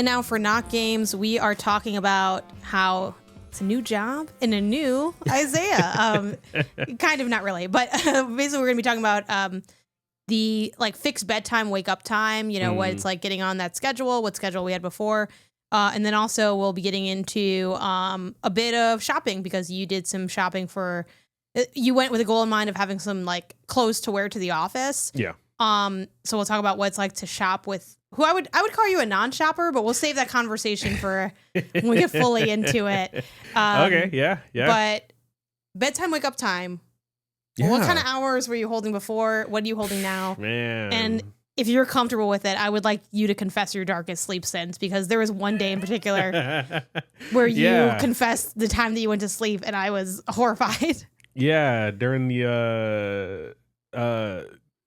And now for Not Games, we are talking about how it's a new job and a new Isaiah. Kind of, not really, but basically we're going to be talking about the like fixed bedtime, wake up time, you know, what it's like getting on that schedule, what schedule we had before. And then also we'll be getting into a bit of shopping because you did some shopping you went with a goal in mind of having some like clothes to wear to the office. Yeah. So we'll talk about what it's like to shop with who I would call you a non-shopper, but we'll save that conversation for when we get fully into it. Okay. Yeah. But bedtime, wake up time. Yeah. What kind of hours were you holding before? What are you holding now? Man. And if you're comfortable with it, I would like you to confess your darkest sleep sins, because there was one day in particular where you confessed the time that you went to sleep, and I was horrified. Yeah, during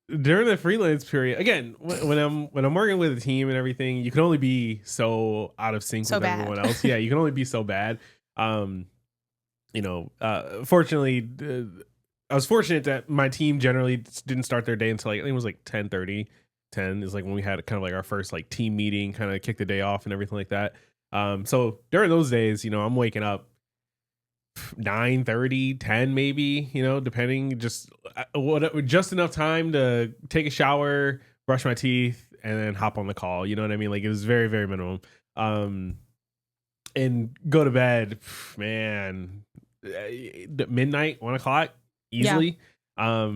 the freelance period. Again, when I'm working with a team and everything, you can only be so out of sync with everyone else. Yeah, you can only be so bad. Fortunately, I was fortunate that my team generally didn't start their day until like, I think it was like 10:30. 10 is like when we had kind of like our first like team meeting, kind of kick the day off and everything like that. So during those days, you know, I'm waking up 9:30, 10 maybe, you know, depending, just enough time to take a shower, brush my teeth, and then hop on the call. You know what I mean? Like, it was very, very minimum. And go to bed, man, midnight, 1 o'clock, easily. Yeah.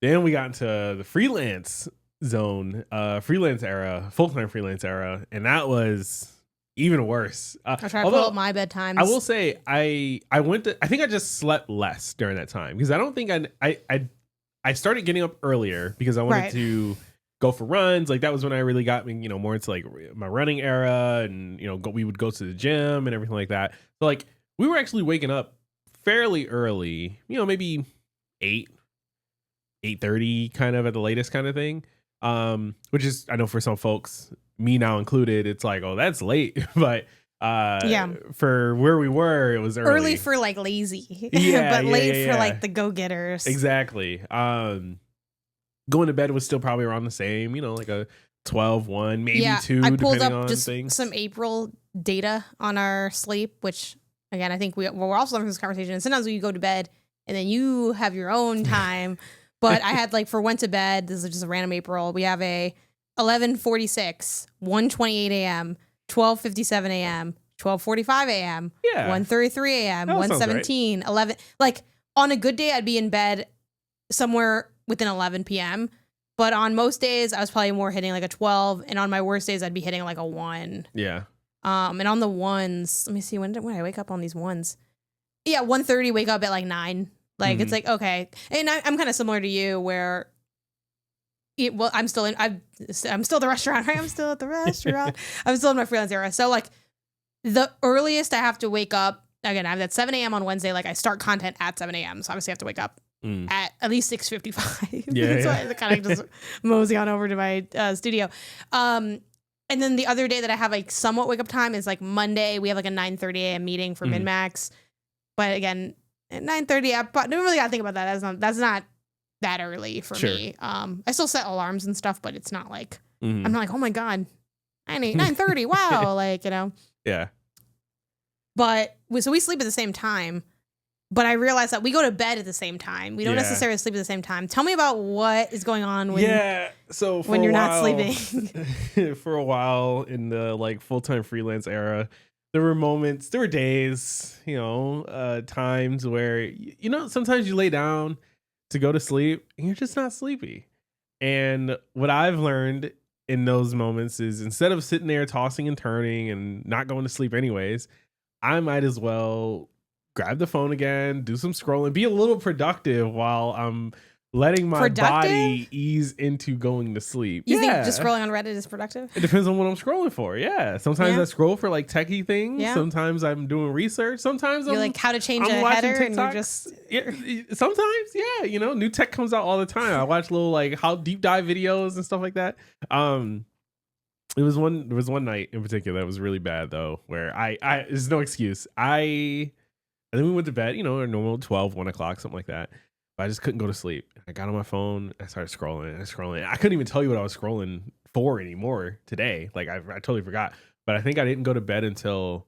Then we got into the freelance zone, freelance era, full-time freelance era, and that was even worse. I try to pull up my bedtimes. I will say I think I just slept less during that time, because I don't think I started getting up earlier because I wanted to go for runs. Like, that was when I really got me, you know, more into like my running era, and you know, we would go to the gym and everything like that. So like, we were actually waking up fairly early, you know, maybe 8:30 kind of at the latest kind of thing. Which is, I know for some folks, me now included, it's like, oh, that's late. But for where we were, it was early for like lazy, but late for like the go-getters. Exactly. Going to bed was still probably around the same, you know, like a 12, 1, maybe 2. I pulled up just some April data on our sleep, which again, I think we're also having this conversation. And sometimes you go to bed and then you have your own time. But I had like, for went to bed, this is just a random April, we have a 11:46, 1:28 a.m., 12:57 a.m., 12:45 a.m., 1:33 a.m., 1:17, right. 11. Like, on a good day, I'd be in bed somewhere within 11 p.m. But on most days, I was probably more hitting like a 12. And on my worst days, I'd be hitting like a 1. Yeah. And on the ones, let me see, when did I wake up on these ones? Yeah, 1:30, wake up at like 9. Like, it's like, okay. And I'm kind of similar to you where, I'm still the restaurant, right? I'm still at the restaurant. I'm still in my freelance era. So like, the earliest I have to wake up, again, I have that 7 a.m. on Wednesday. Like, I start content at 7 a.m. So obviously I have to wake up at least 6:55. Yeah. So I kind of just mosey on over to my studio. And then the other day that I have like somewhat wake up time is like Monday. We have like a 9:30 a.m. meeting for MinMax. But again, at 9:30, I don't really got to think about that. That's not that early for me. I still set alarms and stuff, but it's not like, I'm not like, oh my God, 9:30, wow. Like, you know. Yeah. But so we sleep at the same time, but I realized that we go to bed at the same time. We don't necessarily sleep at the same time. Tell me about what is going on when you're not sleeping. For a while in the like full-time freelance era, there were days, you know, times where, you know, sometimes you lay down to go to sleep and you're just not sleepy. And what I've learned in those moments is, instead of sitting there tossing and turning and not going to sleep anyways, I might as well grab the phone again, do some scrolling, be a little productive while I'm letting my body ease into going to sleep. You think just scrolling on Reddit is productive? It depends on what I'm scrolling for. Yeah. Sometimes I scroll for like techie things. Yeah. Sometimes I'm doing research. Sometimes you're like how to change a header TikToks. And you're just... Yeah. Sometimes, yeah. You know, new tech comes out all the time. I watch little like how deep dive videos and stuff like that. There was one night in particular that was really bad though, where I there's no excuse. And then we went to bed, you know, a normal 12, 1 o'clock, something like that. But I just couldn't go to sleep. I got on my phone. I started scrolling. I couldn't even tell you what I was scrolling for anymore today. Like, I totally forgot. but I think I didn't go to bed until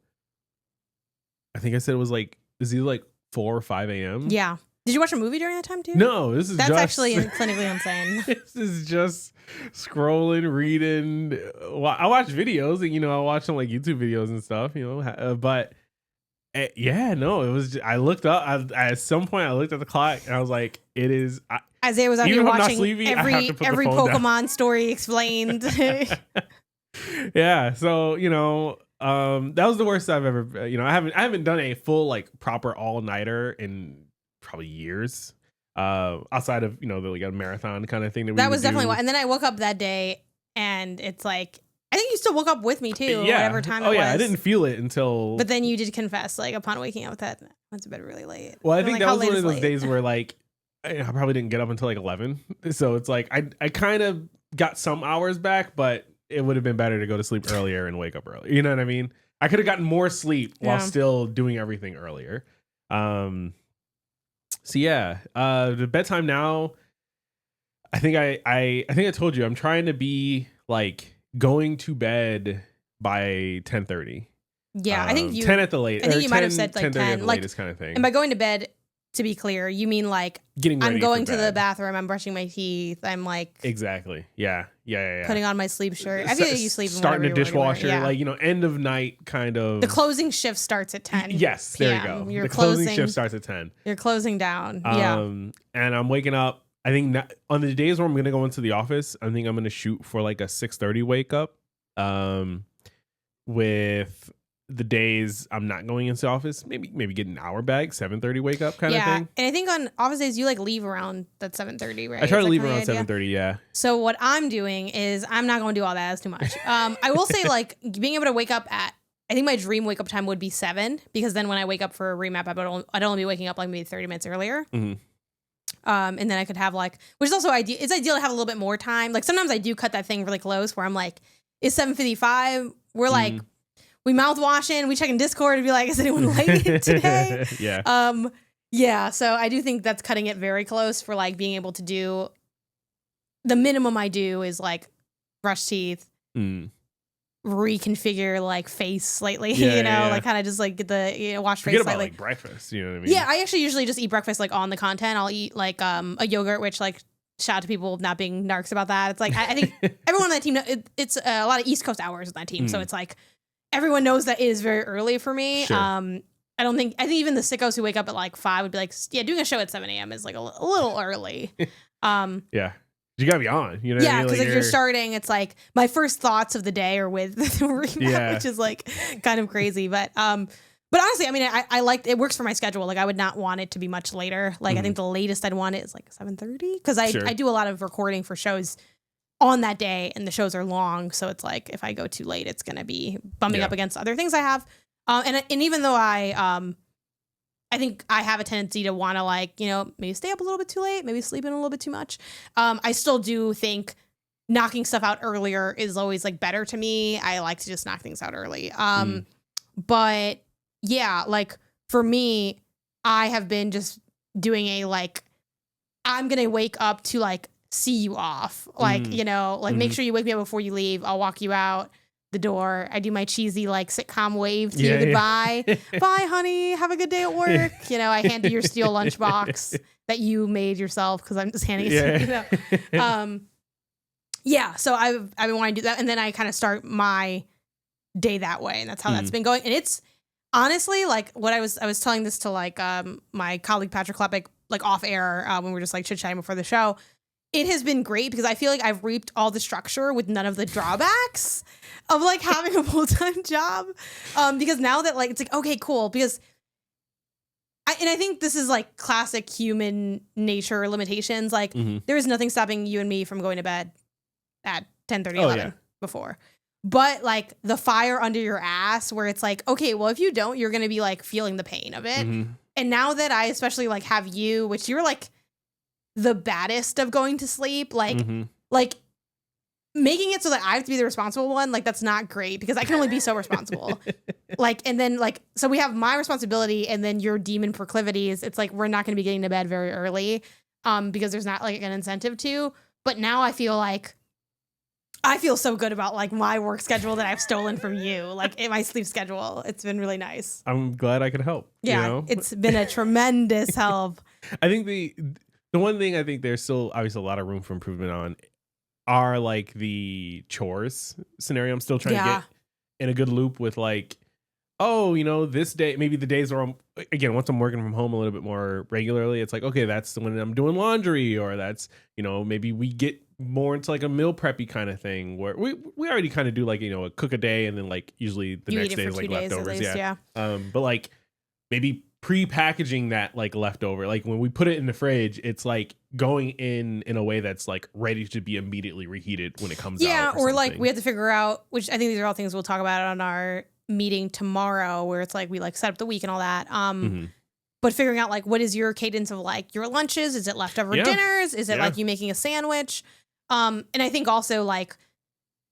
I think I said it was like is either like 4 or 5 a.m. Yeah. Did you watch a movie during that time too? No, That's actually clinically insane. This is just scrolling, reading. Well, I watch videos, and I watch some like YouTube videos and stuff, but yeah, no, it was. I looked up at some point. I looked at the clock, and I was like, "It is." Isaiah was out here watching every Pokemon down. Story explained. Yeah, so that was the worst I've ever. I haven't done a full like proper all nighter in probably years. Outside of the marathon kind of thing that was definitely what. And then I woke up that day, and it's like I think you still woke up with me too. Yeah. Whatever time it was. I didn't feel it until. But then you did confess, like upon waking up, that I went to bed really late. Well, I think that was one of those days where like I probably didn't get up until like 11. So it's like I kind of got some hours back, but it would have been better to go to sleep earlier and wake up early. You know what I mean? I could have gotten more sleep while still doing everything earlier. So yeah, the bedtime now. I think I told you I'm trying to be like going to bed by 10:30. Yeah, I think 10 at the latest. I think you might have said like 10 at the latest kind of thing. And by going to bed, to be clear, you mean like getting ready I'm going for to bed. the bathroom, I'm brushing my teeth, I'm like exactly. Yeah. Putting on my sleep shirt. I feel like you sleep starting the dishwasher, like end of night kind of. The closing shift starts at 10. Yes, there you go. The closing shift starts at 10. You're closing down. And I'm waking up. I think on the days where I'm gonna go into the office, I think I'm gonna shoot for like a 6:30 wake up. With the days I'm not going into the office, maybe get an hour back, 7:30 wake up kind of thing. And I think on office days you like leave around that 7:30, right? I try to leave around 7:30. Yeah. So what I'm doing is I'm not going to do all that. That's too much. I will say like being able to wake up at. I think my dream wake up time would be 7 because then when I wake up for a remap, I'd only be waking up like maybe 30 minutes earlier. Mm-hmm. And then I could have like, which is also ideal. It's ideal to have a little bit more time. Like sometimes I do cut that thing really close where I'm like, it's 7:55. We're like, we mouthwashing, we checking Discord and be like, is anyone late today? Yeah. Yeah. So I do think that's cutting it very close for like being able to do the minimum I do is like brush teeth, reconfigure like face slightly, like kind of just like get the wash face slightly. Like breakfast, you know what I mean? Yeah, I actually usually just eat breakfast like on the content. I'll eat like a yogurt, which like shout out to people not being narcs about that. It's like I think everyone on that team it's a lot of East Coast hours on that team, so it's like everyone knows that it is very early for me. Sure. I think even the sickos who wake up at like 5 would be like, yeah, doing a show at 7 a.m. is like a little early. Yeah. You gotta be on, you know. Yeah, because like you're starting. It's like my first thoughts of the day are with the remap, which is like kind of crazy. But honestly, I mean, I like it works for my schedule. Like I would not want it to be much later. Like I think the latest I'd want it is like 7:30 because I do a lot of recording for shows on that day, and the shows are long. So it's like if I go too late, it's gonna be bumping up against other things I have. And even though I think I have a tendency to want to like, maybe stay up a little bit too late, maybe sleep in a little bit too much. I still do think knocking stuff out earlier is always like better to me. I like to just knock things out early. But yeah, like for me, I have been just doing I'm going to wake up to like see you off. Like, make sure you wake me up before you leave. I'll walk you out the door. I do my cheesy like sitcom wave to you goodbye. Bye, honey. Have a good day at work. I hand you your steel lunchbox that you made yourself because I'm just handing it to you. So I've been wanting to do that, and then I kind of start my day that way, and that's how that's been going. And it's honestly like what I was telling this to like my colleague Patrick Klepek like off air when we were just like chit chatting before the show. It has been great because I feel like I've reaped all the structure with none of the drawbacks of like having a full-time job. Because now that like, it's like, okay, cool. Because I think this is like classic human nature limitations. Like there is nothing stopping you and me from going to bed at 10:30, 11 before. But like the fire under your ass where it's like, okay, well, if you don't, you're going to be like feeling the pain of it. And now that I especially like have you, which you're like, the baddest of going to sleep, like making it so that I have to be the responsible one, like that's not great because I can only be so responsible. Like, and then like, so we have my responsibility and then your demon proclivities. It's like, we're not going to be getting to bed very early because there's not like an incentive to, but now I feel like I feel so good about like my work schedule that I've stolen from you, like in my sleep schedule. It's been really nice. I'm glad I could help. Yeah, you know? it's been a tremendous help. I think the one thing I think there's still obviously a lot of room for improvement on are like the chores scenario. I'm still trying to get in a good loop with like, oh, you know, this day, maybe the days where again, once I'm working from home a little bit more regularly, it's like, okay, that's when I'm doing laundry, or that's, you know, maybe we get more into like a meal preppy kind of thing where we already kind of do like, you know, a cook a day and then like usually the next day is like leftovers. Yeah. But like maybe pre-packaging that like leftover, like when we put it in the fridge, it's like going in a way that's like ready to be immediately reheated when it comes out. Yeah, or like we have to figure out, which I think these are all things we'll talk about on our meeting tomorrow, where it's like we like set up the week and all that. But figuring out like what is your cadence of like your lunches? Is it leftover dinners? Is it like you making a sandwich? And I think also like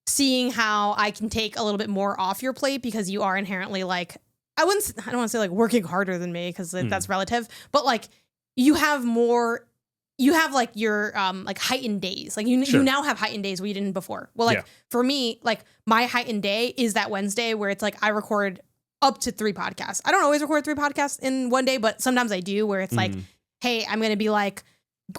seeing how I can take a little bit more off your plate, because you are inherently like, I don't want to say like working harder than me, because that's relative, but like you have like your like heightened days. Like you now have heightened days where you didn't before. Well, like for me, like my heightened day is that Wednesday where it's like I record up to 3 podcasts. I don't always record 3 podcasts in one day, but sometimes I do, where it's like, hey, I'm going to be like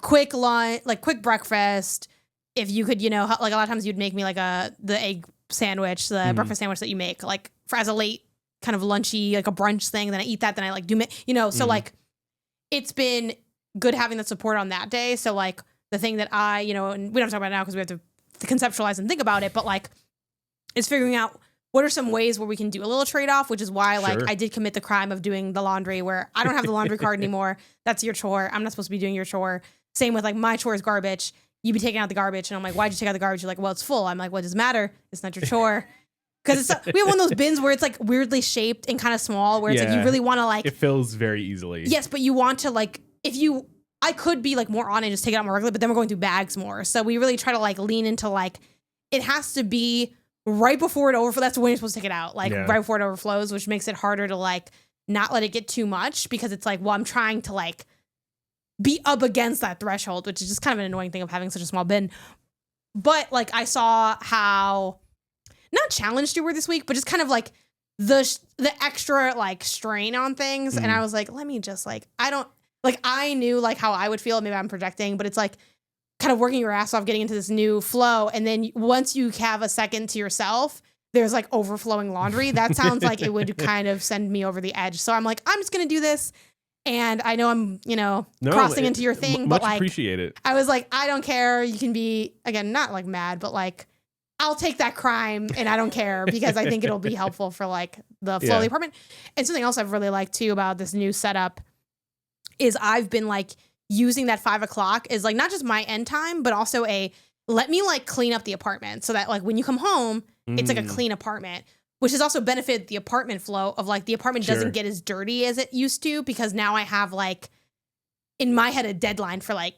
quick lunch, like quick breakfast. If you could, you know, like a lot of times you'd make me like the egg sandwich, the breakfast sandwich that you make like as a late kind of lunchy, like a brunch thing. Then I eat that. Then I like do, you know, so like it's been good having that support on that day. So like the thing that I, you know, and we don't have to talk about it now because we have to conceptualize and think about it, but like it's figuring out what are some ways where we can do a little trade-off, which is why like I did commit the crime of doing the laundry, where I don't have the laundry card anymore. That's your chore. I'm not supposed to be doing your chore. Same with like my chore is garbage. You be taking out the garbage. And I'm like, why'd you take out the garbage? You're like, well, it's full. I'm like, what does it matter? It's not your chore. Because we have one of those bins where it's like weirdly shaped and kind of small, where it's like you really want to like. It fills very easily. Yes, but you want to like, I could be like more on it and just take it out more regularly, but then we're going through bags more. So we really try to like lean into like, it has to be right before it overflows. That's when you're supposed to take it out, like right before it overflows, which makes it harder to like not let it get too much, because it's like, well, I'm trying to like be up against that threshold, which is just kind of an annoying thing of having such a small bin. But like I saw how, not challenged you were this week, but just kind of like the extra like strain on things. And I was like, let me just like, I knew like how I would feel. Maybe I'm projecting, but it's like kind of working your ass off, getting into this new flow. And then once you have a second to yourself, there's like overflowing laundry. That sounds like it would kind of send me over the edge. So I'm like, I'm just going to do this. And I know I'm, you know, crossing into your thing, but like, appreciate it. I was like, I don't care. You can be, again, not like mad, but like, I'll take that crime and I don't care, because I think it'll be helpful for like the flow of the apartment. And something else I've really liked too about this new setup is I've been like using that 5 o'clock as like not just my end time, but also let me like clean up the apartment, so that like when you come home, it's like a clean apartment, which has also benefited the apartment flow of like the apartment doesn't get as dirty as it used to, because now I have like in my head a deadline for like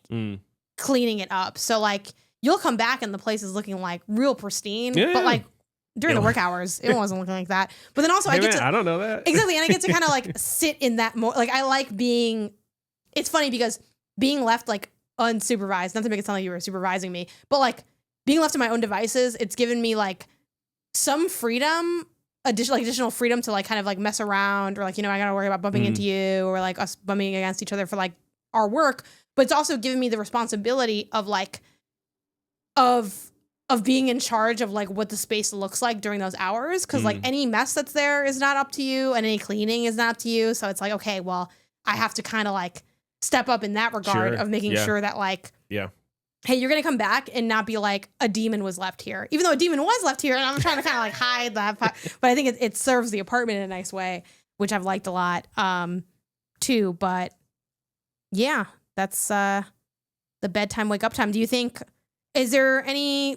cleaning it up. So like you'll come back and the place is looking like real pristine, but like during the work hours, it wasn't looking like that. But then also I don't know that. Exactly. And I get to kind of like sit in that more, like I like being, it's funny because being left like unsupervised, not to make it sound like you were supervising me, but like being left to my own devices, it's given me like some freedom, additional freedom to like kind of like mess around, or like, you know, I gotta worry about bumping into you, or like us bumping against each other for like our work. But it's also given me the responsibility of like, of being in charge of like what the space looks like during those hours. Cause like any mess that's there is not up to you, and any cleaning is not up to you. So it's like, okay, well, I have to kind of like step up in that regard of making sure that like, hey, you're going to come back and not be like a demon was left here, even though a demon was left here. And I'm trying to kind of like hide that. But I think it serves the apartment in a nice way, which I've liked a lot too. But yeah, that's the bedtime, wake up time. Do you think, is there any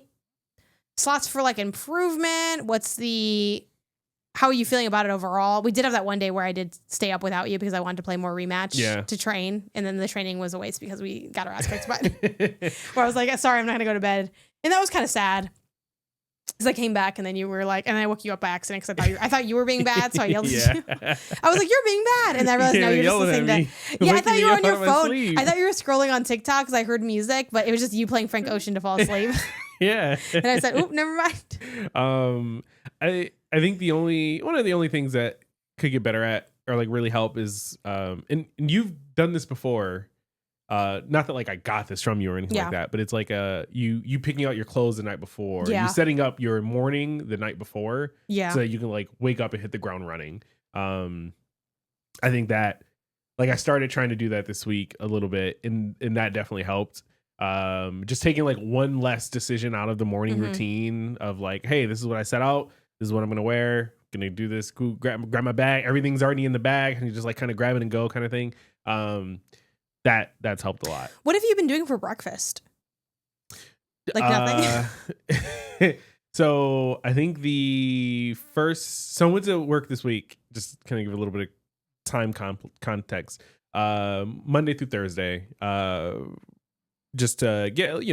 slots for like improvement? How are you feeling about it overall? We did have that one day where I did stay up without you because I wanted to play more rematch to train. And then the training was a waste because we got our ass kicked. But where I was like, sorry, I'm not going to go to bed. And that was kind of sad. Because I came back and then you were like, and I woke you up by accident because I thought you were being bad. So I yelled at you. I was like, you're being bad. And I realized no, you're just listening to. Yeah, I thought you were on your phone. I thought you were scrolling on TikTok because I heard music, but it was just you playing Frank Ocean to fall asleep. Yeah. And I said, oop, never mind. I think one of the only things that could get better at or like really help is and you've done this before. Not that like I got this from you or anything like that, but it's like you picking out your clothes the night before. You setting up your morning the night before. So that you can like wake up and hit the ground running. I think that like I started trying to do that this week a little bit and that definitely helped. Just taking like one less decision out of the morning routine of like, hey, this is what I set out. This is what I'm gonna wear. Gonna do this. Cool. Grab my bag. Everything's already in the bag, and you just like kind of grab it and go kind of thing. That's helped a lot. What have you been doing for breakfast? Like nothing. So I think so I went to work this week. Just kind of give a little bit of time context. Monday through Thursday. Just to get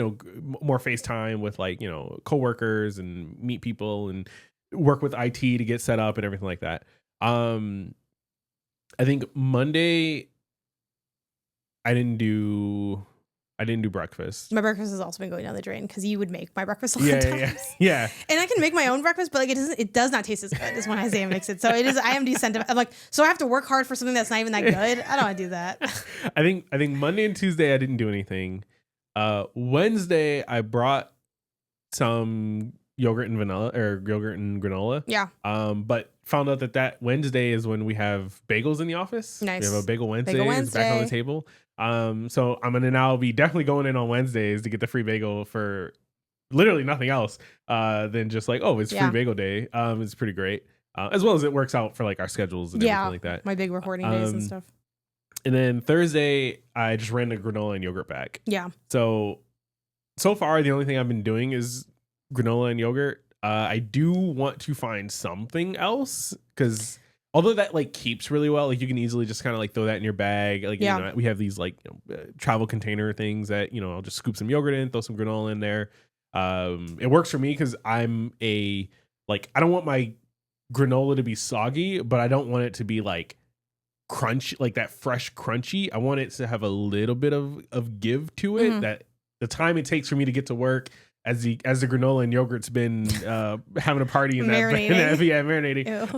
more FaceTime with like coworkers and meet people and work with IT to get set up and everything like that. I think Monday I didn't do breakfast. My breakfast has also been going down the drain because you would make my breakfast all the time. Yeah. And I can make my own breakfast, but like it does not taste as good as when Isaiah makes it. So I am desensitized. I'm like, so I have to work hard for something that's not even that good. I don't want to do that. I think Monday and Tuesday I didn't do anything. Wednesday I brought some yogurt and granola. Yeah. But found out that Wednesday is when we have bagels in the office. Nice. We have a bagel Wednesday. It's back on the table. So I'm gonna now be definitely going in on Wednesdays to get the free bagel for literally nothing else than just like, oh, it's free bagel day. It's pretty great. As well as it works out for like our schedules and everything like that. My big recording days and stuff. And then Thursday I just ran the granola and yogurt back. Yeah. So far the only thing I've been doing is granola and yogurt. I do want to find something else because although that like keeps really well, like you can easily just kind of like throw that in your bag. Like we have these like travel container things that I'll just scoop some yogurt in, throw some granola in there. It works for me because I'm I don't want my granola to be soggy, but I don't want it to be like crunch, like that fresh crunchy. I want it to have a little bit of give to it. That the time it takes for me to get to work as the granola and yogurt's been having a party in marinating.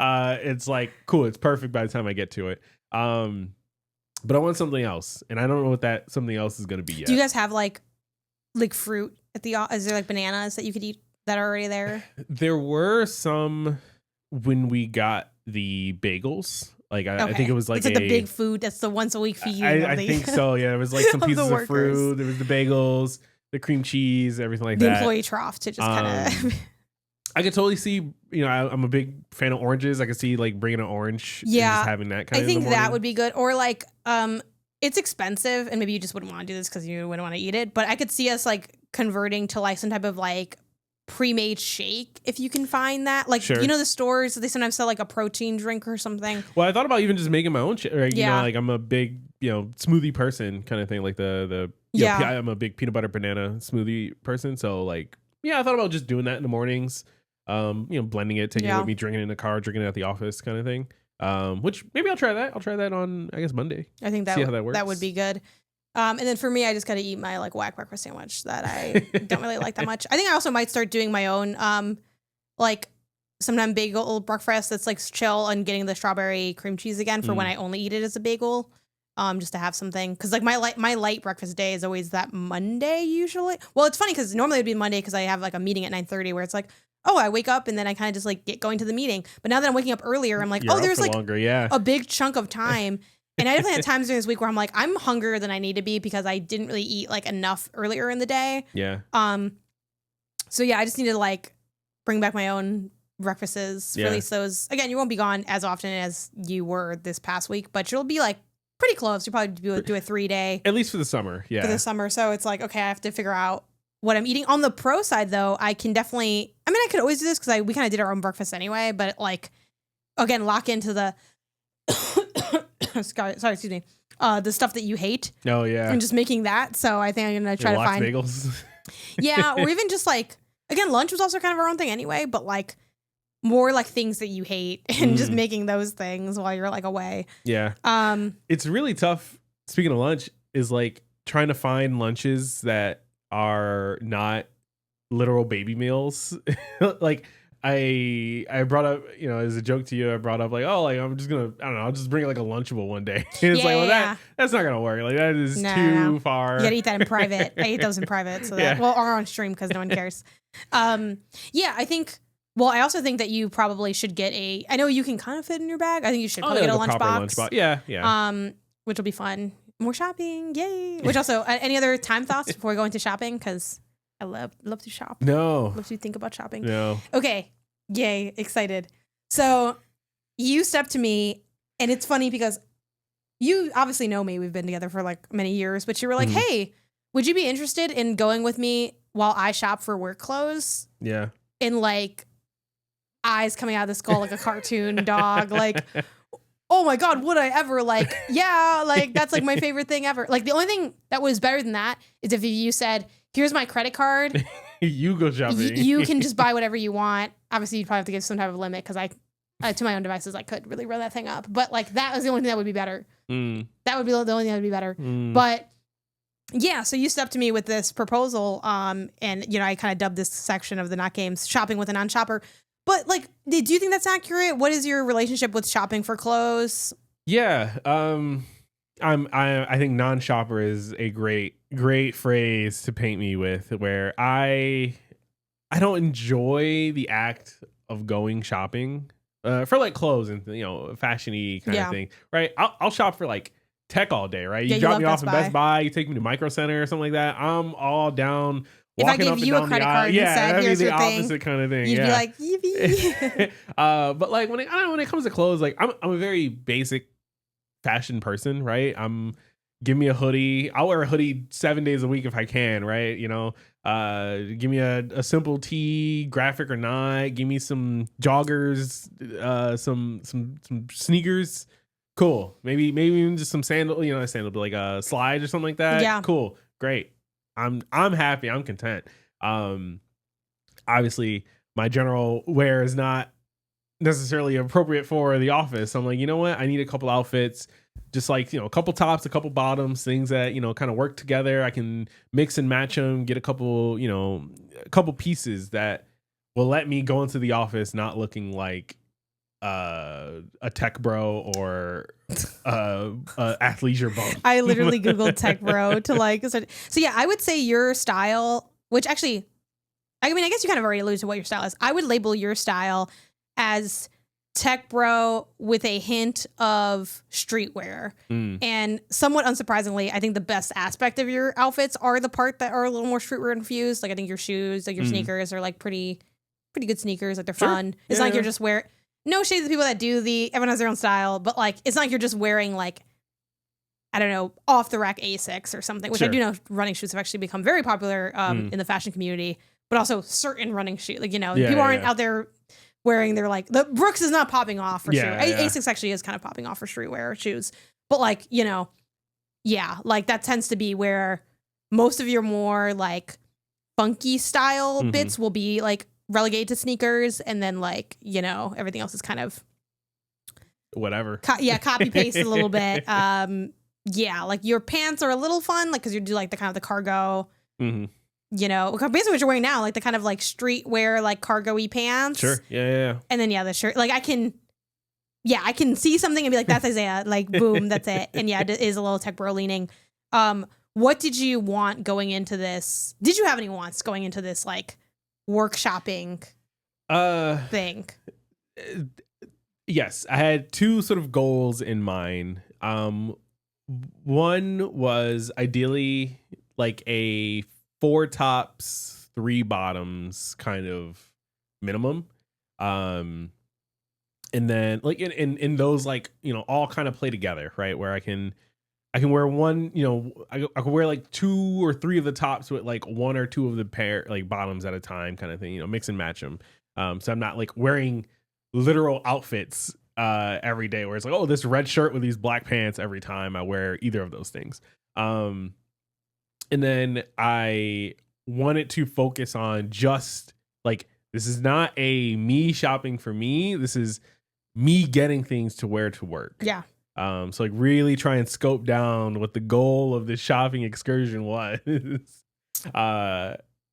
It's like cool. It's perfect by the time I get to it. But I want something else, and I don't know what that something else is going to be yet. Do you guys have like fruit at the? Is there like bananas that you could eat that are already there? There were some when we got the bagels. Like I think it was like it's like the big food. That's the once a week feed. I think so. Yeah, there was like some pieces of fruit. There was the bagels, the cream cheese, everything like that. The employee trough to just kind of. I could totally see. I'm a big fan of oranges. I could see like bringing an orange. Yeah, and just having that kind of. I think that would be good. Or like, it's expensive, and maybe you just wouldn't want to do this because you wouldn't want to eat it. But I could see us like converting to like some type of like pre-made shake if you can find that. Like the stores they sometimes sell like a protein drink or something. Well, I thought about even just making my own shake. Like, like I'm a big smoothie person kind of thing. Like I'm a big peanut butter banana smoothie person. So like I thought about just doing that in the mornings. Blending it, taking it with me, drinking it in the car, drinking it at the office kind of thing. Which maybe I'll try that. I'll try that on I guess Monday. I think see how that works. That would be good. And then for me, I just got to eat my like whack breakfast sandwich that I don't really like that much. I think I also might start doing my own, like sometime bagel breakfast that's like chill and getting the strawberry cream cheese again for when I only eat it as a bagel, just to have something. Because like my light breakfast day is always that Monday usually. Well, it's funny because normally it'd be Monday because I have like a meeting at 9:30 where it's like, oh, I wake up and then I kind of just like get going to the meeting. But now that I'm waking up earlier, I'm like, there's like longer, a big chunk of time. And I definitely had times during this week where I'm like, I'm hungrier than I need to be because I didn't really eat like enough earlier in the day. Yeah. So yeah, I just need to like bring back my own breakfasts. Yeah. Release those. Again, you won't be gone as often as you were this past week, but you'll be like pretty close. You'll probably do a 3-day. At least for the summer. Yeah. For the summer. So it's like, okay, I have to figure out what I'm eating. On the pro side though, I can definitely, I mean, I could always do this because we kind of did our own breakfast anyway, but like, again, lock into the sorry, excuse me. The stuff that you hate. Oh yeah. And just making that. So I think I'm gonna try to find bagels. Yeah, or even just like again, lunch was also kind of our own thing anyway, but like more like things that you hate and just making those things while you're like away. Yeah. It's really tough. Speaking of lunch, is like trying to find lunches that are not literal baby meals. Like I brought up, as a joke to you, I brought up like, oh, like I'm just gonna, I don't know, I'll just bring like a Lunchable one day. And it's like, well, that's not gonna work. Like that is too far. You gotta eat that in private. I eat those in private, so that or on stream because no one cares. I think. Well, I also think that you probably should get I know you can kind of fit in your bag. I think you should probably get a lunchbox. Yeah. Which will be fun. More shopping, yay! Which also, any other time thoughts before we go into shopping? Because I love to shop. No. Love to think about shopping. No. Okay. Yay. Excited. So you stepped to me, and it's funny because you obviously know me. We've been together for like many years, but you were like, hey, would you be interested in going with me while I shop for work clothes? Yeah. And like eyes coming out of the skull like a cartoon dog. Like, oh my God, would I ever? Like, yeah, like that's like my favorite thing ever. Like the only thing that was better than that is if you said, here's my credit card. You go shopping. You can just buy whatever you want. Obviously, you'd probably have to give some type of limit because I to my own devices, I could really run that thing up. But like that was the only thing that would be better. That would be the only thing that would be better. But yeah, so you stepped to me with this proposal, and I kind of dubbed this section of the Not Games shopping with a non-shopper. But like, do you think that's accurate? What is your relationship with shopping for clothes? Yeah, I think non-shopper is a great phrase to paint me with, where I don't enjoy the act of going shopping for like clothes and fashion-y kind of thing, right? I'll shop for like tech all day, right? You drop me off in Best Buy, you take me to Micro Center or something like that. I'm all down. If I give you a credit card and said, here's your thing, opposite kind of thing. You'd be like, yippee. But like when it comes to clothes, like I'm a very basic fashion person, right? Give me a hoodie. I'll wear a hoodie 7 days a week if I can, right? Give me a simple tee, graphic or not. Give me some joggers, some sneakers. Cool. Maybe even just some sandal, a sandal, but like a slide or something like that. Yeah. Cool. Great. I'm happy. I'm content. Obviously my general wear is not necessarily appropriate for the office. I'm like, you know what? I need a couple outfits, just like, a couple tops, a couple bottoms, things that, kind of work together. I can mix and match them, get a couple pieces that will let me go into the office not looking like a tech bro or athleisure bum. I literally Googled tech bro to like, so yeah, I would say your style, which actually, I mean, I guess you kind of already alluded to what your style is. I would label your style as tech bro with a hint of streetwear. And somewhat unsurprisingly, I think the best aspect of your outfits are the part that are a little more streetwear infused. Like I think your shoes, like your sneakers are like pretty good sneakers. Like they're fun. It's not like you're just no shade to the people that do everyone has their own style, but like, it's not like you're just wearing like, I don't know, off the rack Asics or something, which I do know running shoes have actually become very popular in the fashion community, but also certain running shoes. Like, people aren't out there wearing their like, the Brooks is not popping off for streetwear. Asics actually is kind of popping off for streetwear shoes, but like, like that tends to be where most of your more like funky style bits will be like relegated to sneakers, and then like everything else is kind of whatever. Copy paste a little bit. Like your pants are a little fun, like because you do like the kind of the cargo. Basically what you're wearing now, like the kind of like streetwear, like cargo-y pants. Sure. Yeah. And then the shirt. Like I can see something and be like, that's Isaiah. Like boom, that's it. And yeah, it is a little tech bro leaning. What did you want going into this? Did you have any wants going into this like workshopping thing? Yes, I had two sort of goals in mind. One was ideally like a 4 tops, 3 bottoms kind of minimum. And then like in those like, all kind of play together, right? Where I can wear one, I can wear like 2 or 3 of the tops with like 1 or 2 of the pair like bottoms at a time kind of thing, mix and match them. So I'm not like wearing literal outfits every day where it's like, oh, this red shirt with these black pants every time I wear either of those things. And then I wanted to focus on just like, this is not a me shopping for me. This is me getting things to wear to work. Yeah. So like really try and scope down what the goal of this shopping excursion was.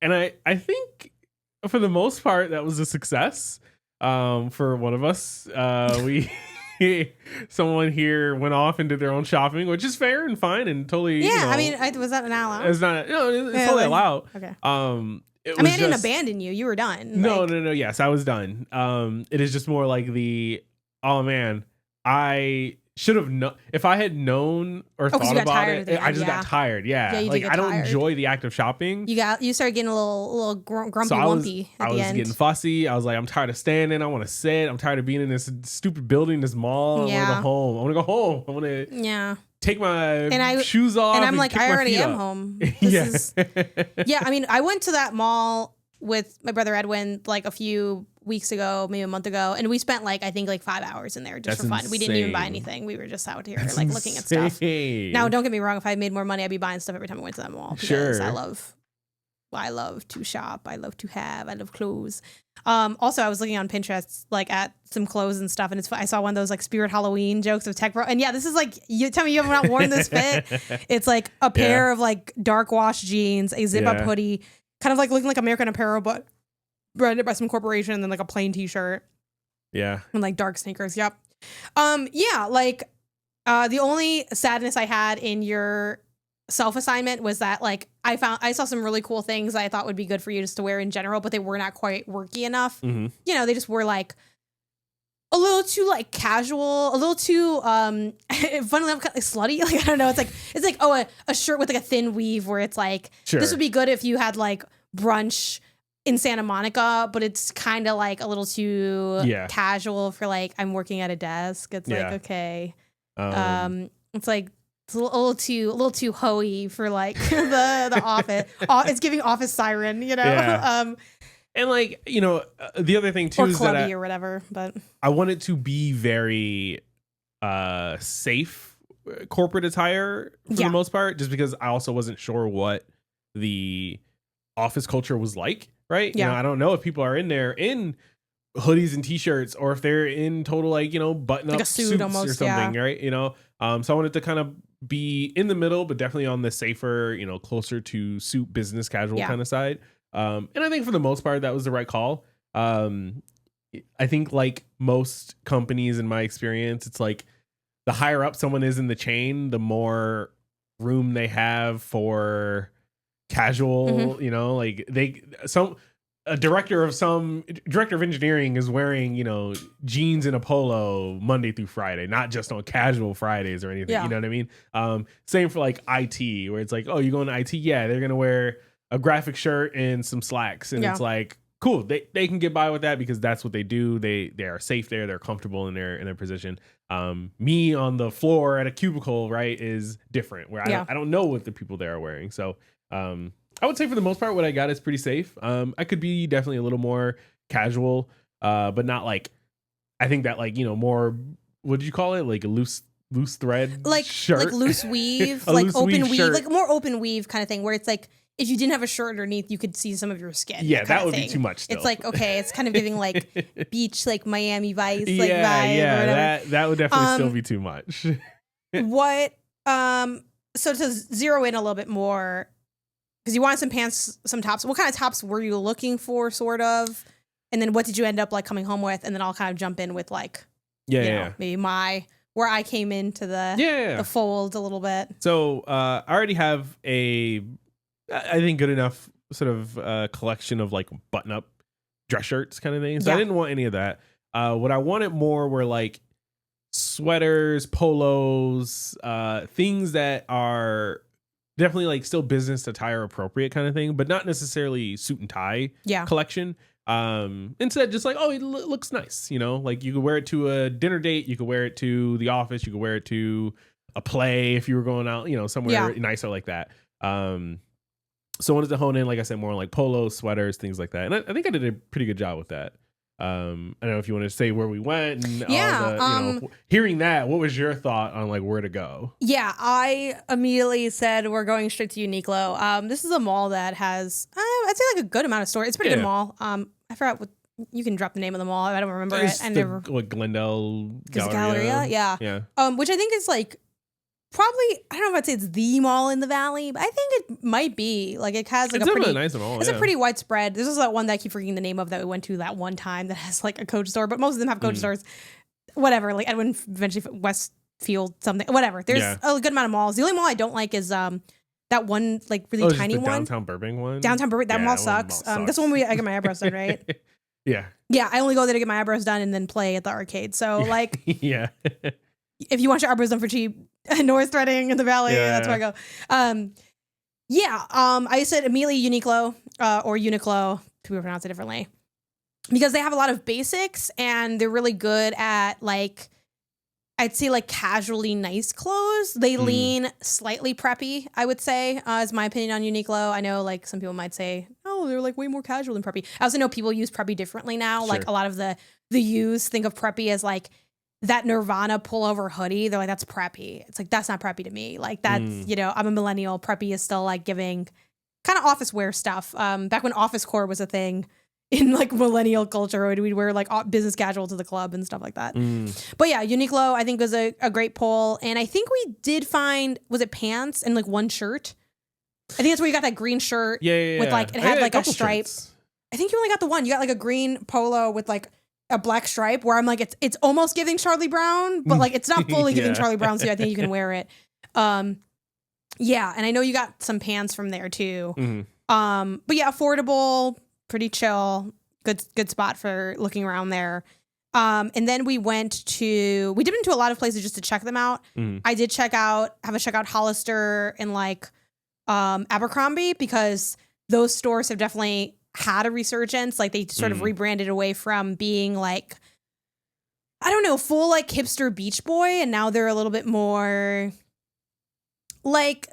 And I think for the most part that was a success. For one of us, we someone here went off and did their own shopping, which is fair and fine and totally. Yeah, you know, I mean, was that an allowed? it's not. No, it's Yeah, totally like- allowed. Okay. I I didn't abandon you. You were done. No, Like, no. Yes, I was done. It is just more like oh man, I should have known. If I had known or 'cause you thought got about tired it, at the I end, just yeah. got tired. Yeah, Yeah, you did like get I don't tired. enjoy the act of shopping. you started getting a little grumpy So wumpy I at the was end. getting fussy. I was like, I'm tired of standing. I want to sit. I'm tired of being in this stupid building, this mall. I want to Yeah. go home. I want to go home. I want to Yeah. take my I- shoes off. And I'm like, kick I my already feet am up. home. Yeah. Yeah, I mean, I went to that mall with my brother Edwin like a few weeks ago, maybe a month ago, and we spent like I think like 5 hours in there just That's for fun. We didn't even buy insane. anything. We were just out here That's like looking at stuff. insane. Now, don't get me wrong. If I made more money, I'd be buying stuff every time I went to that mall. Because Sure. I love to shop. I love clothes. Also, I was looking on Pinterest, like at some clothes and stuff, and I saw one of those like Spirit Halloween jokes of Tech Bro. And yeah, this is like, you tell me you have not worn this fit. It's like a pair of like dark wash jeans, a zip up Yeah. hoodie, kind of like looking like American Apparel, but branded by some corporation, and then like a plain t-shirt Yeah. and like dark sneakers. Yep. Yeah, like the only sadness I had in your self-assignment was that like I saw some really cool things I thought would be good for you just to wear in general, but they were not quite worky enough. Mm-hmm. You know, they just were like a little too like casual, a little too funnily enough, kind of like slutty. Like I don't know, it's like oh a shirt with like a thin weave where it's like Sure. this would be good if you had like brunch in Santa Monica, but it's kind of like a little too casual for like I'm working at a desk. It's like okay, it's like it's a little too hoey for like the office. It's giving office siren, you know. Yeah. And like the other thing too or is clubby that or whatever. But I want it to be very safe corporate attire for the most part, just because I also wasn't sure what the office culture was like. Right. Yeah. I don't know if people are in there in hoodies and t-shirts or if they're in total, like, button up like a suit suits almost, or something. Right. So I wanted to kind of be in the middle, but definitely on the safer, closer to suit business casual kind of side. And I think for the most part, that was the right call. I think like most companies in my experience, it's like the higher up someone is in the chain, the more room they have for casual, like a director of engineering is wearing, jeans and a polo Monday through Friday, not just on casual Fridays or anything. Yeah. You know what I mean? Same for like IT, where it's like, oh, you go into IT? Yeah, they're going to wear a graphic shirt and some slacks. And it's like, cool. They can get by with that because that's what they do. They are safe there. They're comfortable in their position. Me on the floor at a cubicle, right, is different where I don't know what the people there are wearing. So, I would say for the most part, what I got is pretty safe. I could be definitely a little more casual, but not like, I think that like, more, what did you call it? Like a loose thread shirt? Like loose weave, A like loose open weave, shirt. like more open weave kind of thing where it's like, if you didn't have a shirt underneath, you could see some of your skin. Yeah, that kind of would be thing. too much still. It's like, okay, it's kind of giving like beach, like Miami Vice, like vibe. Yeah, or whatever. that would definitely still be too much. What, so to zero in a little bit more, because you wanted some pants, some tops. What kind of tops were you looking for, sort of? And then what did you end up like coming home with? And then I'll kind of jump in with like, maybe where I came into the fold a little bit. So I already have I think good enough sort of collection of like button up dress shirts kind of thing. So I didn't want any of that. What I wanted more were like sweaters, polos, things that are definitely like still business attire appropriate kind of thing, but not necessarily suit and tie collection. Instead, just like, oh, it looks nice. Like you could wear it to a dinner date. You could wear it to the office. You could wear it to a play if you were going out, somewhere nicer like that. So I wanted to hone in, like I said, more on like polos, sweaters, things like that. And I think I did a pretty good job with that. I don't know if you want to say where we went and all the, hearing that, what was your thought on like where to go? Yeah, I immediately said we're going straight to Uniqlo. This is a mall that has, I'd say like a good amount of stores. It's a pretty good mall. I forgot what, you can drop the name of the mall. I don't remember it. I never. Like Glendale Galleria. Yeah. Which I think is like probably, I don't know if I'd say it's the mall in the valley, but I think it might be. Like it has like It's a pretty nice mall. It's a pretty widespread. There's also that one that I keep forgetting the name of that we went to that one time that has like a Coach store, but most of them have Coach stores. Whatever, like Edwin, eventually Westfield, something, whatever. There's a good amount of malls. The only mall I don't like is that one like really tiny one. Downtown Burbank one. Downtown Burbank. That mall sucks. That's the one I get my eyebrows done, right? Yeah. Yeah, I only go there to get my eyebrows done and then play at the arcade. So like, yeah. If you want your eyebrows done for cheap, North Reading in the Valley, that's where I go. I said immediately Uniqlo or Uniqlo. People pronounce it differently because they have a lot of basics and they're really good at like, I'd say like casually nice clothes. They lean slightly preppy, I would say, is my opinion on Uniqlo. I know like some people might say, oh, they're like way more casual than preppy. I also know people use preppy differently now. Sure. Like a lot of the youths think of preppy as like that Nirvana pullover hoodie. They're like, that's preppy. It's like, that's not preppy to me. Like that's, I'm a millennial. Preppy is still like giving kind of office wear stuff. Back when office core was a thing in like millennial culture, we'd wear like business casual to the club and stuff like that. But yeah, Uniqlo I think was a great poll. And I think we did find, was it pants and like one shirt? I think that's where you got that green shirt with like, it had like a stripe. Shirts. I think you only got the one. You got like a green polo with like a black stripe where I'm like, it's almost giving Charlie Brown, but like it's not fully giving Charlie Brown. So I think you can wear it. Yeah. And I know you got some pants from there too. But yeah, affordable, pretty chill, good spot for looking around there. And then we dipped into a lot of places just to check them out. I did check out Hollister and like Abercrombie because those stores have definitely had a resurgence. Like they sort of rebranded away from being like, I don't know, full like hipster beach boy. And now they're a little bit more like,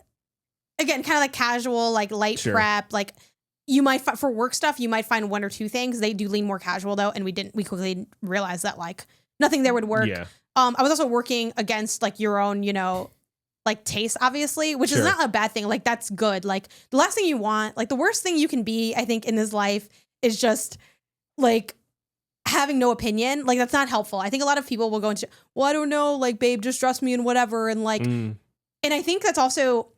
again, kind of like casual, like light prep, like you might for work stuff, you might find one or two things. They do lean more casual though. And we quickly realized that like nothing there would work. Yeah. I was also working against like your own, like taste, obviously, which is not a bad thing. Like that's good. Like the last thing you want, like the worst thing you can be, I think, in this life is just like having no opinion. Like that's not helpful. I think a lot of people will go into, well, I don't know, like babe, just dress me in whatever. And like, and I think that's also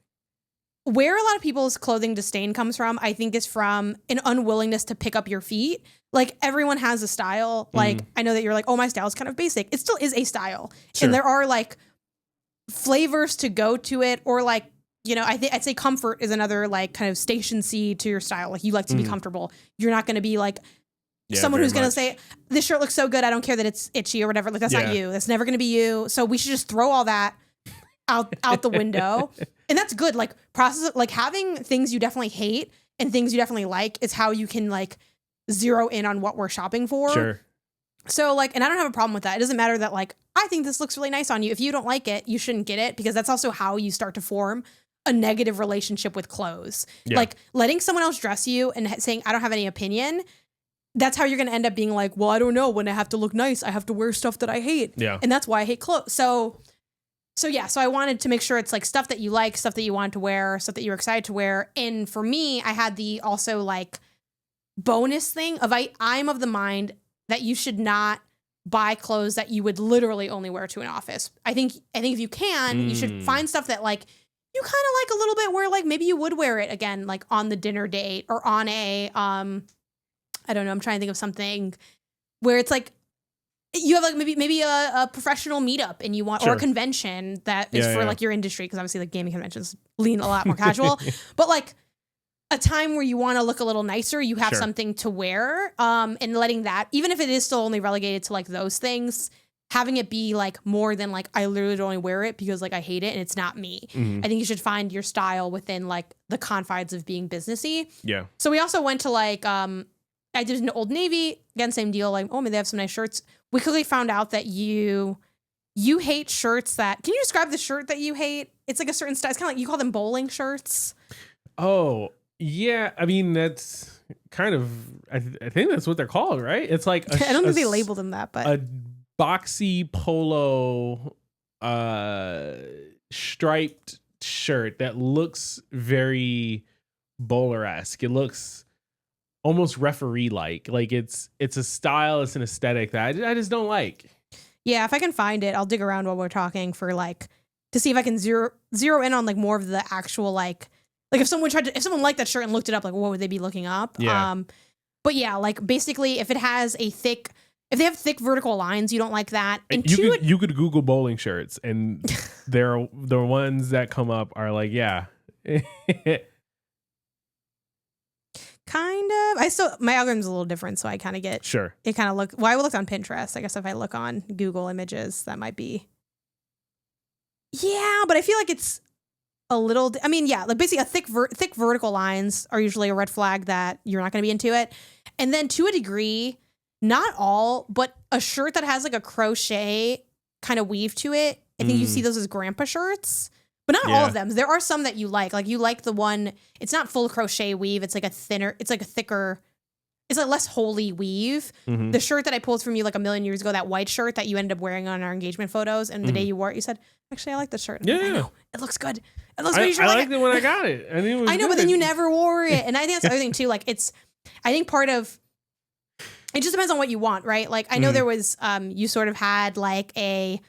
where a lot of people's clothing disdain comes from. I think is from an unwillingness to pick up your feet. Like everyone has a style. Like I know that you're like, oh, my style is kind of basic. It still is a style. And there are like flavors to go to it, or like, I'd say comfort is another like kind of station C to your style. Like you like to be comfortable. You're not going to be like someone who's going to say, this shirt looks so good, I don't care that it's itchy or whatever. Like that's not you. That's never going to be you. So we should just throw all that out the window. And that's good. Like process, like having things you definitely hate and things you definitely like is how you can like zero in on what we're shopping for. Sure. So like, and I don't have a problem with that. It doesn't matter that like, I think this looks really nice on you. If you don't like it, you shouldn't get it, because that's also how you start to form a negative relationship with clothes. Like letting someone else dress you and saying, I don't have any opinion. That's how you're going to end up being like, well, I don't know, when I have to look nice, I have to wear stuff that I hate. Yeah. And that's why I hate clothes. So I wanted to make sure it's like stuff that you like, stuff that you want to wear, stuff that you're excited to wear. And for me, I had the also like bonus thing of I'm of the mind that you should not buy clothes that you would literally only wear to an office. I think if you can, you should find stuff that like you kind of like a little bit, where like maybe you would wear it again, like on the dinner date or on a, I don't know, I'm trying to think of something where it's like, you have like maybe a professional meetup and you want, or a convention that is for like your industry. Cause obviously like gaming conventions lean a lot more casual, but like a time where you want to look a little nicer, you have something to wear, and letting that, even if it is still only relegated to like those things, having it be like more than like, I literally don't only wear it because like I hate it and it's not me. I think you should find your style within like the confines of being businessy. Yeah. So we also went to like, I did an Old Navy, again, same deal. Like, oh man, they have some nice shirts. We quickly found out that you hate shirts that, can you describe the shirt that you hate? It's like a certain style. It's kind of like, you call them bowling shirts. Oh, yeah. I mean, that's kind of, I think that's what they're called, right? It's like, I don't think they labeled them that, but a boxy polo, striped shirt that looks very bowler-esque. It looks almost referee-like. Like it's a style, it's an aesthetic that I just don't like. Yeah, if I can find it, I'll dig around while we're talking for like to see if I can zero in on like more of the actual like if someone liked that shirt and looked it up, like what would they be looking up? Yeah. But yeah, like basically if they have thick vertical lines, you don't like that. And you could Google bowling shirts, and the ones that come up are like, yeah. Kind of. My algorithm's a little different, so I kind of get sure. It kind of look. Well, I would look on Pinterest. I guess if I look on Google Images, that might be. Yeah, but I feel like it's a little. I mean, yeah, like basically thick vertical lines are usually a red flag that you're not going to be into it. And then to a degree, not all, but a shirt that has like a crochet kind of weave to it. I think you see those as grandpa shirts. But not all of them. There are some that you like. Like you like the one, it's not full crochet weave. It's like a thicker, it's a less holy weave. Mm-hmm. The shirt that I pulled from you like a million years ago, that white shirt that you ended up wearing on our engagement photos, and the day you wore it, you said, actually, I like the shirt. Yeah. I know. It looks good. It looks good. I liked it when I got it. I know, but then you never wore it. And I think that's the other thing too. Like I think part of, it just depends on what you want, right? Like I know there was, you sort of had like a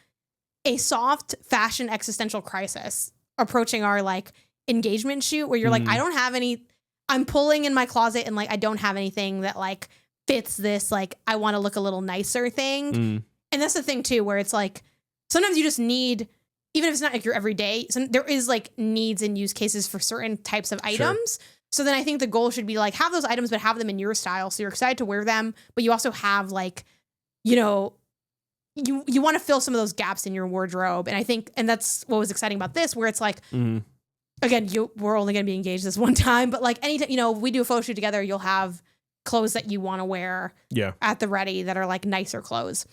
soft fashion existential crisis approaching our like engagement shoot where you're like, I don't have any, I'm pulling in my closet and like, I don't have anything that like fits this, like I want to look a little nicer thing. And that's the thing too, where it's like, sometimes you just need, even if it's not like your everyday, there is like needs and use cases for certain types of items. So then I think the goal should be like, have those items, but have them in your style. So you're excited to wear them, but you also have like, you know, you want to fill some of those gaps in your wardrobe. And I think, and that's what was exciting about this, where it's like, again, we're only going to be engaged this one time, but like anytime, you know, we do a photo shoot together, you'll have clothes that you want to wear at the ready that are like nicer clothes.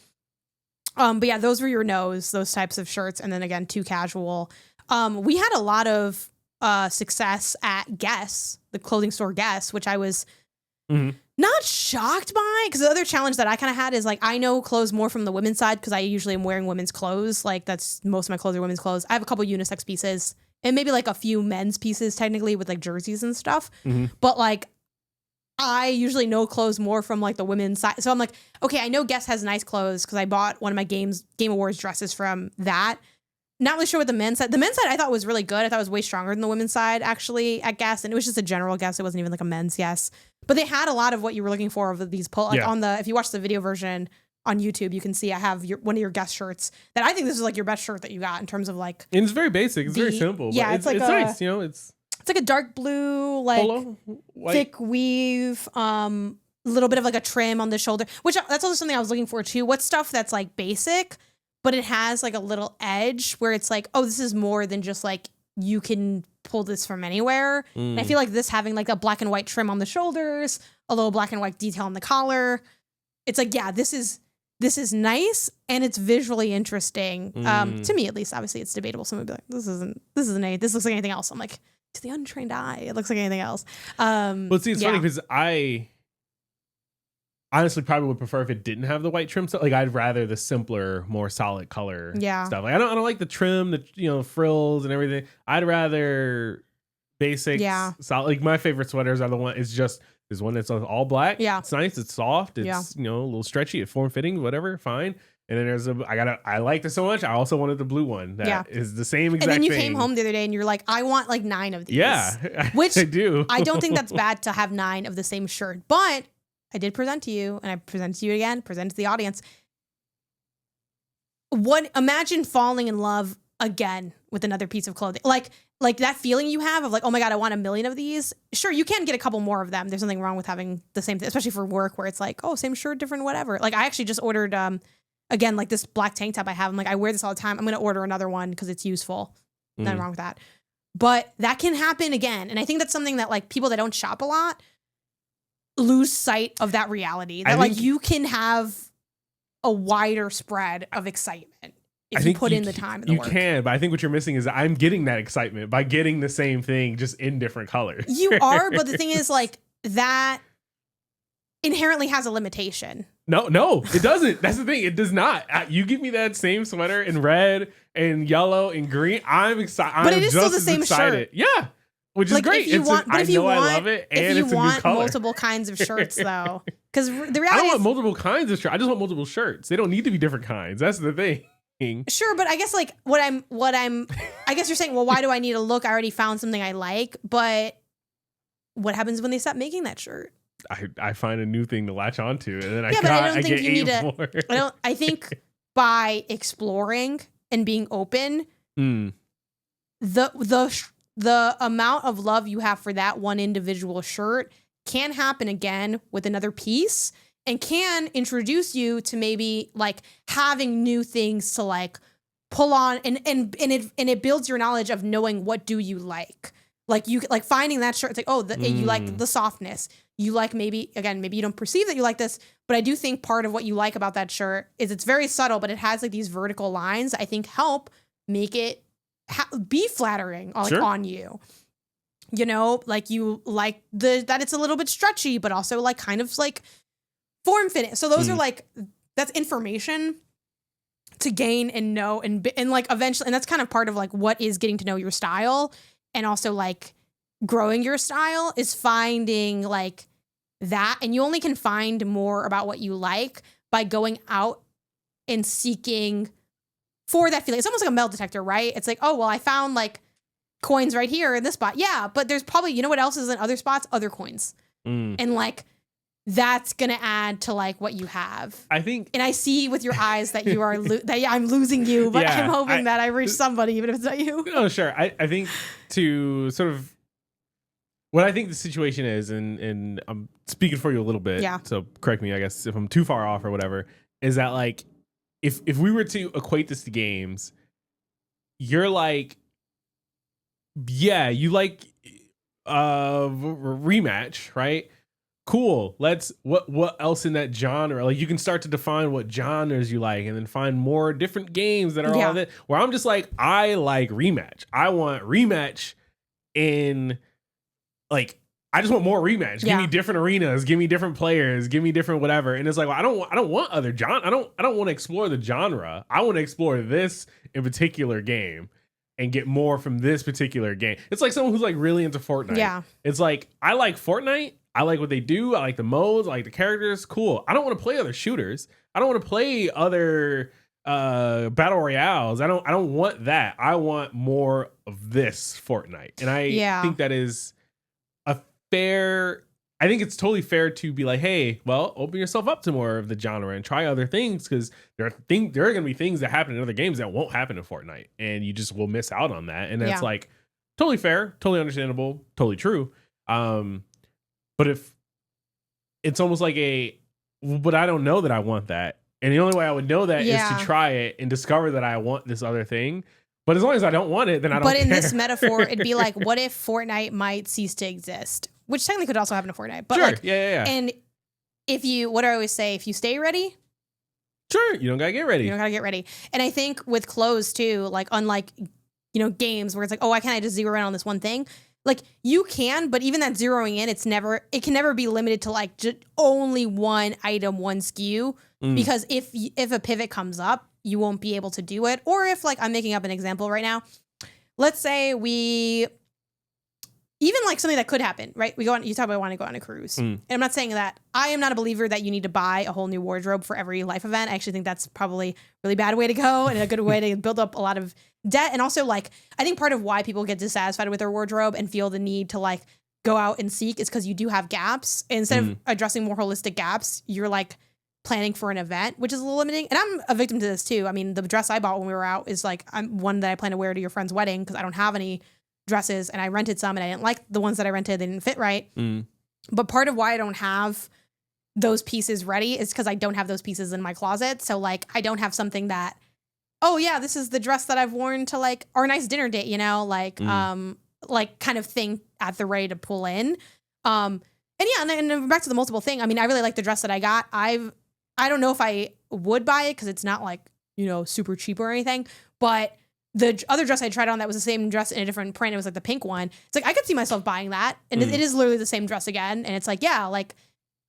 But yeah, those were your no's, those types of shirts. And then again, too casual. We had a lot of success at Guess, the clothing store Guess, which I was not shocked by, because the other challenge that I kind of had is like, I know clothes more from the women's side because I usually am wearing women's clothes. Like that's most of my clothes are women's clothes. I have a couple unisex pieces and maybe like a few men's pieces technically with like jerseys and stuff. But like I usually know clothes more from like the women's side. So I'm like, okay, I know Guess has nice clothes because I bought one of my Game Awards dresses from that. Not really sure what the men's side. The men's side I thought was really good. I thought it was way stronger than the women's side actually at Guess, and it was just a general Guess. It wasn't even like a men's Guess. But they had a lot of what you were looking for of these on the, if you watch the video version on YouTube, you can see I have one of your Guess shirts that I think this is like your best shirt that you got in terms of like. And it's very basic. It's very simple. Yeah, but it's like it's nice. You know, it's like a dark blue, like polo, thick weave, little bit of like a trim on the shoulder, which that's also something I was looking for too. What's stuff that's like basic, but it has like a little edge where it's like, oh, this is more than just like you can pull this from anywhere. And I feel like this having like a black and white trim on the shoulders, a little black and white detail on the collar. It's like, yeah, this is nice and it's visually interesting. To me, at least. Obviously, it's debatable. Someone would be like, this looks like anything else. I'm like, to the untrained eye, it looks like anything else. Well, see, it's funny because I honestly probably would prefer if it didn't have the white trim stuff. Like I'd rather the simpler, more solid color stuff. Like I don't like the trim, the frills and everything. I'd rather basic solid. Like my favorite sweaters are the one is one that's all black. Yeah. It's nice, it's soft, it's a little stretchy, it's form fitting, whatever, fine. And then there's I liked it so much. I also wanted the blue one that is the same exact thing. And then you came home the other day and you're like, I want like 9 of these. Yeah. Which I do. I don't think that's bad to have 9 of the same shirt, but I did present to you, and I present to you again, present to the audience. Imagine falling in love again with another piece of clothing. Like that feeling you have of like, oh my God, I want 1 million of these. Sure, you can get a couple more of them. There's nothing wrong with having the same thing, especially for work where it's like, oh, same shirt, different whatever. Like I actually just ordered, again, like this black tank top I have. I'm like, I wear this all the time. I'm going to order another one because it's useful. Nothing wrong with that. But that can happen again. And I think that's something that like people that don't shop a lot lose sight of that reality. That like you can have a wider spread of excitement if you put in the time and the work. You can, but I think what you're missing is I'm getting that excitement by getting the same thing just in different colors. You are, but the thing is like that inherently has a limitation. No, it doesn't. That's the thing. It does not. You give me that same sweater in red and yellow and green. I'm excited. But it is still the same shirt. Yeah. Which is like great. I love it. And if you it's a want new color. multiple kinds of shirts, though, because the reality I don't want multiple kinds of shirts. I just want multiple shirts. They don't need to be different kinds. That's the thing. Sure, but I guess like I guess you're saying, well, why do I need to look? I already found something I like, but what happens when they stop making that shirt? I find a new thing to latch onto, and then But I don't think you need to. I think by exploring and being open, the amount of love you have for that one individual shirt can happen again with another piece, and can introduce you to maybe like having new things to like pull on, and it builds your knowledge of knowing what do you like. Like you like finding that shirt, it's like, oh, you like the softness. You like maybe you don't perceive that you like this, but I do think part of what you like about that shirt is it's very subtle, but it has like these vertical lines I think help make it be flattering on you. You know, like you like that it's a little bit stretchy, but also like kind of like form fitting. So those are like, that's information to gain and know and like eventually, and that's kind of part of like what is getting to know your style, and also like growing your style is finding like that. And you only can find more about what you like by going out and seeking for that feeling. It's almost like a metal detector, right? It's like, oh, well, I found like coins right here in this spot. Yeah, but there's probably, you know what else is in other spots? Other coins. And like, that's going to add to like what you have. I think. And I see with your eyes that you are, that I'm losing you, but I'm hoping that I reach somebody, even if it's not you. No, sure. I think to sort of, what I think the situation is, and I'm speaking for you a little bit, so correct me, I guess, if I'm too far off or whatever, is that like, if we were to equate this to games, you're like, yeah, you like rematch, right? Cool. What else in that genre? Like, you can start to define what genres you like, and then find more different games that are all that. Where I'm just like, I like rematch. I want rematch in, like, I just want more rematch. Give me different arenas. Give me different players. Give me different whatever. And it's like, well, I don't want other genre. I don't want to explore the genre. I want to explore this in particular game and get more from this particular game. It's like someone who's like really into Fortnite. Yeah. It's like, I like Fortnite. I like what they do. I like the modes. I like the characters. Cool. I don't want to play other shooters. I don't want to play other battle royales. I don't want that. I want more of this Fortnite. And I think that is a fair. I think it's totally fair to be like, hey, well, open yourself up to more of the genre and try other things, because there are going to be things that happen in other games that won't happen in Fortnite, and you just will miss out on that. And that's like totally fair, totally understandable, totally true. But if it's almost like but I don't know that I want that. And the only way I would know that is to try it and discover that I want this other thing. But as long as I don't want it, then I don't care. But in this metaphor, it'd be like, what if Fortnite might cease to exist? Which technically could also happen to Fortnite. But sure. Like, yeah. And what do I always say? If you stay ready. Sure. You don't got to get ready. You don't got to get ready. And I think with clothes too, like unlike, games where it's like, oh, why can't I just zero in on this one thing? Like you can, but even that zeroing in, it can never be limited to like just only one item, one SKU, because if a pivot comes up, you won't be able to do it. Or if like, I'm making up an example right now, let's say even like something that could happen, right? You talk about wanting to go on a cruise. And I'm not saying that I am not a believer that you need to buy a whole new wardrobe for every life event. I actually think that's probably a really bad way to go and a good way to build up a lot of debt. And also like, I think part of why people get dissatisfied with their wardrobe and feel the need to like go out and seek is because you do have gaps. And instead of addressing more holistic gaps, you're like planning for an event, which is a little limiting. And I'm a victim to this too. I mean, the dress I bought when we were out is like, I'm one that I plan to wear to your friend's wedding because I don't have any dresses, and I rented some and I didn't like the ones that I rented. They didn't fit right. But part of why I don't have those pieces ready is because I don't have those pieces in my closet. So like, I don't have something that, oh yeah, this is the dress that I've worn to like our nice dinner date, like kind of thing at the ready to pull in. And back to the multiple thing. I mean, I really like the dress that I got. I don't know if I would buy it because it's not like, super cheap or anything, but the other dress I tried on that was the same dress in a different print. It was like the pink one. It's like, I could see myself buying that. And it is literally the same dress again. And it's like, yeah, like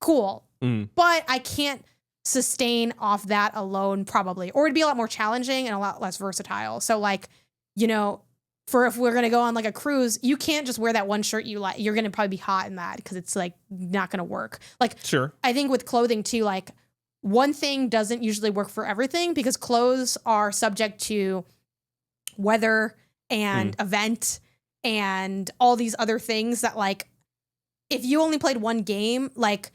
cool. But I can't sustain off that alone probably, or it'd be a lot more challenging and a lot less versatile. So like, if we're going to go on like a cruise, you can't just wear that one shirt you like. You're going to probably be hot in that because it's like not going to work. Like, sure. I think with clothing too, like one thing doesn't usually work for everything because clothes are subject to weather and event and all these other things that like if you only played one game, like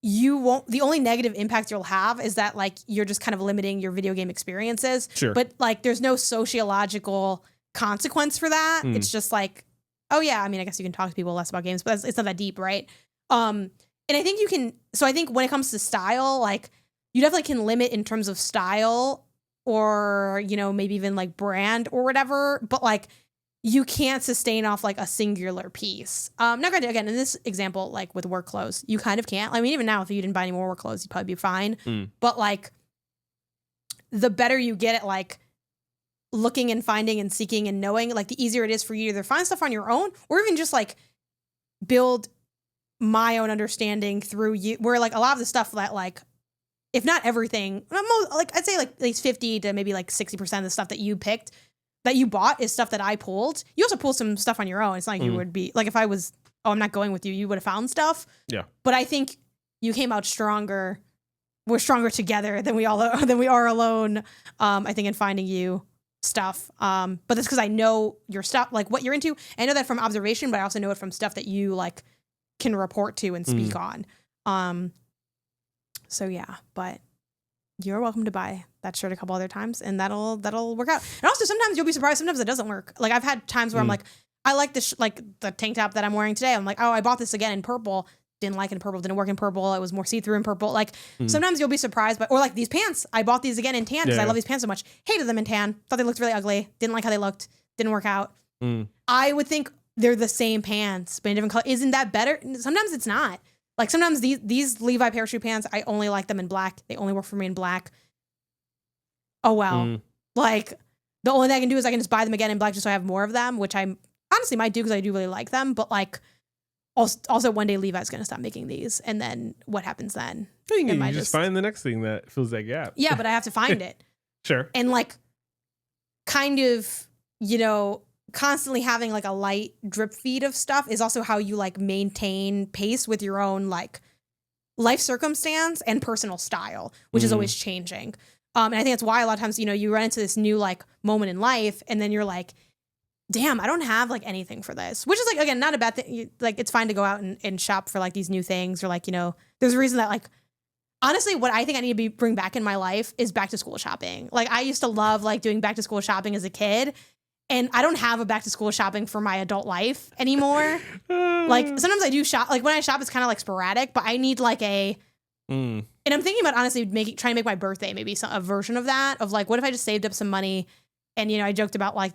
you won't, the only negative impact you'll have is that like you're just kind of limiting your video game experiences. Sure. But like there's no sociological consequence for that. It's just like, oh yeah, I mean, I guess you can talk to people less about games, but it's not that deep, right? And I think you can, so I think when it comes to style, like you definitely can limit in terms of style or, you know, maybe even like brand or whatever, but like you can't sustain off like a singular piece. Not granted, again, in this example, like with work clothes, you kind of can't. I mean, even now, if you didn't buy any more work clothes, you'd probably be fine. But like the better you get at like looking and finding and seeking and knowing, like the easier it is for you to either find stuff on your own or even just like build my own understanding through you, where like a lot of the stuff that like, if not everything, like I'd say like at least 50 to maybe like 60% of the stuff that you picked, that you bought is stuff that I pulled. You also pulled some stuff on your own. It's not like you would be like, if I was, oh, I'm not going with you, you would have found stuff. Yeah. But I think you came out stronger. We're stronger together than we are alone. I think in finding you stuff. But that's because I know your stuff, like what you're into. I know that from observation, but I also know it from stuff that you like can report to and speak on. So yeah, but you're welcome to buy that shirt a couple other times and that'll work out. And also sometimes you'll be surprised, sometimes it doesn't work. Like I've had times where I'm like, I like this, like the tank top that I'm wearing today. I'm like, oh, I bought this again in purple. Didn't like it in purple, didn't work in purple. It was more see-through in purple. Like sometimes you'll be surprised by, or like these pants, I bought these again in tan because I love these pants so much. Hated them in tan. Thought they looked really ugly. Didn't like how they looked. Didn't work out. I would think they're the same pants, but in different color. Isn't that better? Sometimes it's not. Like sometimes these Levi parachute pants, I only like them in black. They only work for me in black. Oh well. Like the only thing I can do is I can just buy them again in black just so I have more of them, which I honestly might do because I do really like them. But like also one day Levi's gonna stop making these, and then what happens then? You just find the next thing that fills that gap. Yeah, but I have to find it. Sure. And like kind of, you know, constantly having like a light drip feed of stuff is also how you like maintain pace with your own like life circumstance and personal style, which is always changing. And I think that's why a lot of times, you know, you run into this new like moment in life and then you're like, damn, I don't have like anything for this, which is like, again, not a bad thing. Like it's fine to go out and shop for like these new things or like, you know, there's a reason that like, honestly, what I think I need to bring back in my life is back to school shopping. Like I used to love like doing back to school shopping as a kid. And I don't have a back to school shopping for my adult life anymore. Like sometimes I do shop. Like when I shop, it's kind of like sporadic, but I need like a, and I'm thinking about honestly trying to make my birthday maybe a version of that, of like, what if I just saved up some money? And, you know, I joked about like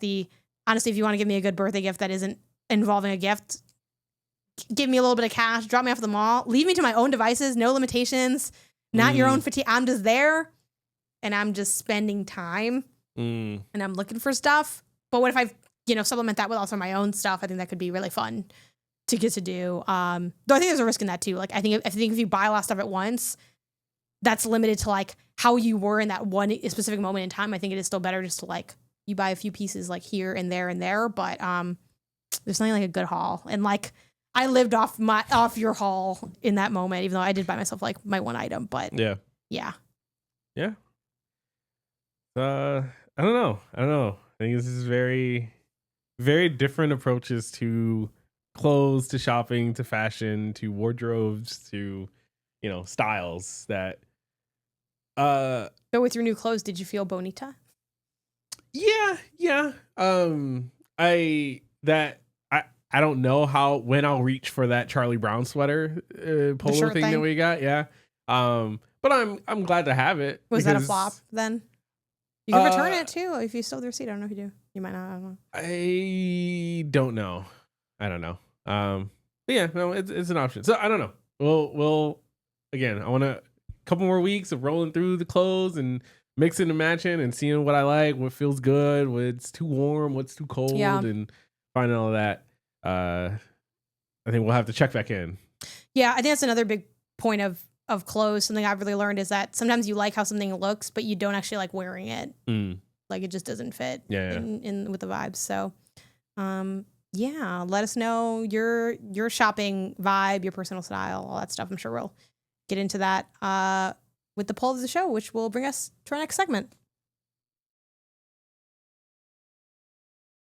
honestly, if you want to give me a good birthday gift that isn't involving a gift, give me a little bit of cash, drop me off at the mall, leave me to my own devices, no limitations, not your own fatigue. I'm just there and I'm just spending time and I'm looking for stuff. But what if I, you know, supplement that with also my own stuff? I think that could be really fun to get to do. Though I think there's a risk in that too. Like I think if you buy a lot of stuff at once, that's limited to like how you were in that one specific moment in time. I think it is still better just to like you buy a few pieces like here and there. But there's nothing like a good haul. And like I lived off your haul in that moment, even though I did buy myself like my one item. But yeah. I don't know. I think this is very, very different approaches to clothes, to shopping, to fashion, to wardrobes, to, you know, styles that. So with your new clothes, did you feel bonita? Yeah. I don't know when I'll reach for that Charlie Brown sweater polo thing that we got. Yeah. But I'm glad to have it. Was that a flop then? You can return it too if you still have the receipt. I don't know if you do. You might not. I don't know. I don't know. But yeah, no, it's an option. So I don't know. We'll again. I want a couple more weeks of rolling through the clothes and mixing and matching and seeing what I like, what feels good, what's too warm, what's too cold, and finding all of that. I think we'll have to check back in. Yeah, I think that's another big point of clothes. Something I've really learned is that sometimes you like how something looks, but you don't actually like wearing it. Like it just doesn't fit in with the vibes. So, yeah, let us know your shopping vibe, your personal style, all that stuff. I'm sure we'll get into that. with the poll of the show, which will bring us to our next segment.